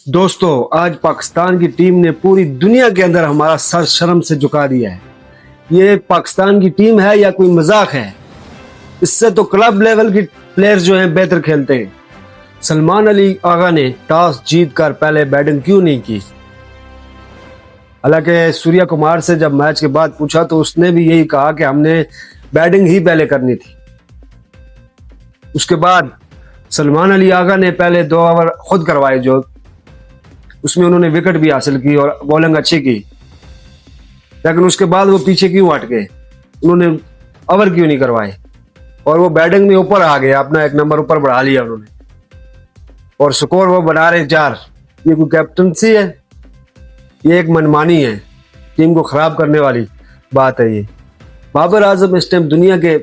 दोस्तों, आज पाकिस्तान की टीम ने पूरी दुनिया के अंदर हमारा सर शर्म से झुका दिया है। ये पाकिस्तान की टीम है या कोई मजाक है? इससे तो क्लब लेवल की प्लेयर्स जो हैं बेहतर खेलते हैं। सलमान अली आगा ने टॉस जीतकर पहले बैटिंग क्यों नहीं की? हालांकि सूर्या कुमार से जब मैच के बाद पूछा तो उसने भी यही कहा कि हमने बैटिंग ही पहले करनी थी। उसके बाद सलमान अली आगा ने पहले 2 ओवर खुद करवाए, जो उसमें उन्होंने विकेट भी हासिल की और बॉलिंग अच्छी की, लेकिन उसके बाद वो पीछे क्यों हट गए? उन्होंने ओवर क्यों नहीं करवाए? और वो बैटिंग में ऊपर आ गए, अपना 1 नंबर ऊपर बढ़ा लिया उन्होंने, और स्कोर वो बना रहे 4। ये कोई कैप्टनसी है? ये एक मनमानी है, टीम को खराब करने वाली बात है ये। बाबर आजम इस टाइम दुनिया के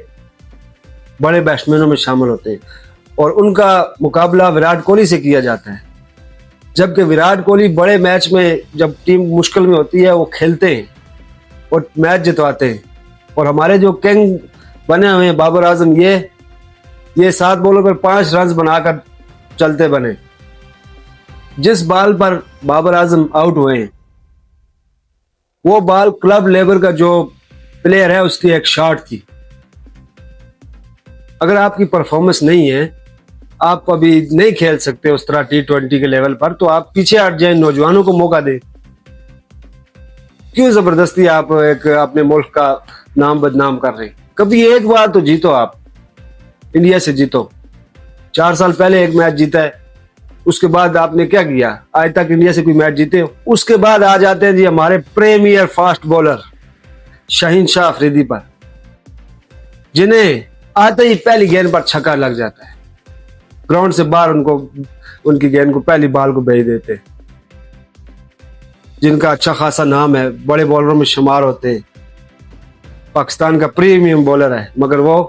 बड़े बैट्समैनों में शामिल होते हैं और उनका मुकाबला विराट कोहली से किया जाता है, जबकि विराट कोहली बड़े मैच में जब टीम मुश्किल में होती है वो खेलते हैं और मैच जितवाते हैं। और हमारे जो किंग बने हुए हैं बाबर आजम, ये 7 बॉलों पर 5 रन बनाकर चलते बने। जिस बॉल पर बाबर आजम आउट हुए हैं वो बॉल क्लब लेवल का जो प्लेयर है उसकी एक शॉट थी। अगर आपकी परफॉर्मेंस नहीं है, आप अभी नहीं खेल सकते उस तरह T20 के लेवल पर, तो आप पीछे हट जाए, नौजवानों को मौका दे। क्यों जबरदस्ती आप एक अपने मुल्क का नाम बदनाम कर रहे हैं? कभी एक बार तो जीतो, आप इंडिया से जीतो। 4 साल पहले एक मैच जीता है, उसके बाद आपने क्या किया? आज तक इंडिया से कोई मैच जीते हो? उसके बाद आ जाते हैं जी हमारे premier fast bowler Shaheen Shah Afridi पर, जिन्हें आते ही पहली गेंद पर छक्का लग जाता है। ग्राउंड से बाहर उनकी गेंद को पहली बॉल को भेज देते, जिनका अच्छा खासा नाम है, बड़े बॉलरों में शुमार होते हैं, पाकिस्तान का प्रीमियम बॉलर है, मगर वो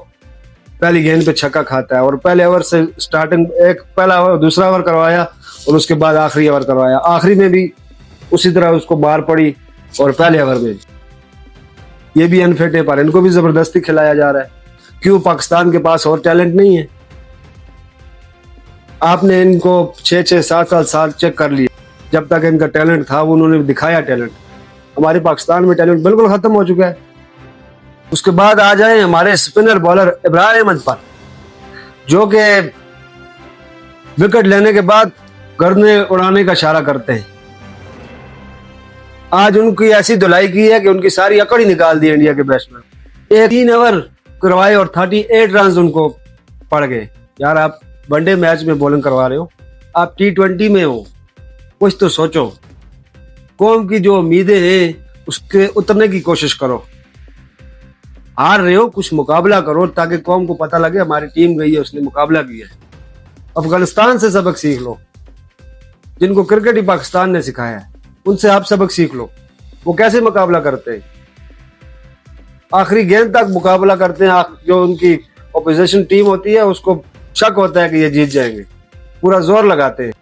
पहली गेंद पे छक्का खाता है। और पहले ओवर से स्टार्टिंग पहला ओवर, दूसरा ओवर करवाया और उसके बाद आखिरी ओवर करवाया। आखिरी में भी उसी तरह उसको बाहर पड़ी और पहले ओवर में ये भी अनफिट है, पर इनको भी जबरदस्ती खिलाया जा रहा है। क्यों? पाकिस्तान के पास और टैलेंट नहीं है? आपने इनको 6-6, 7 साल चेक कर लिया, जब तक इनका टैलेंट था वो उन्होंने दिखाया टैलेंट। हमारे पाकिस्तान में टैलेंट बिल्कुल खत्म हो चुका है। उसके बाद आ जाए हमारे स्पिनर बॉलर इब्राहिम अहमद पर, जो कि विकेट लेने के बाद गर्दनें उड़ाने का इशारा करते हैं। आज उनकी ऐसी धुलाई की है कि उनकी सारी अकड़ ही निकाल दी इंडिया के बैट्समैन। 3 ओवर करवाए और 38 रन उनको पड़ गए। यार, आप वनडे मैच में बॉलिंग करवा रहे हो, आप T20 में हो, कुछ तो सोचो। कौम की जो उम्मीदें हैं उसके उतरने की कोशिश करो। हार रहे हो, कुछ मुकाबला करो, ताकि कौम को पता लगे हमारी टीम गई है, उसने मुकाबला किया है। अफगानिस्तान से सबक सीख लो, जिनको क्रिकेट ही पाकिस्तान ने सिखाया है, उनसे आप सबक सीख लो। वो कैसे मुकाबला करते हैं, आखिरी गेंद तक मुकाबला करते हैं। जो उनकी ऑपोजिशन टीम होती है उसको शक होता है कि ये जीत जाएंगे, पूरा जोर लगाते हैं।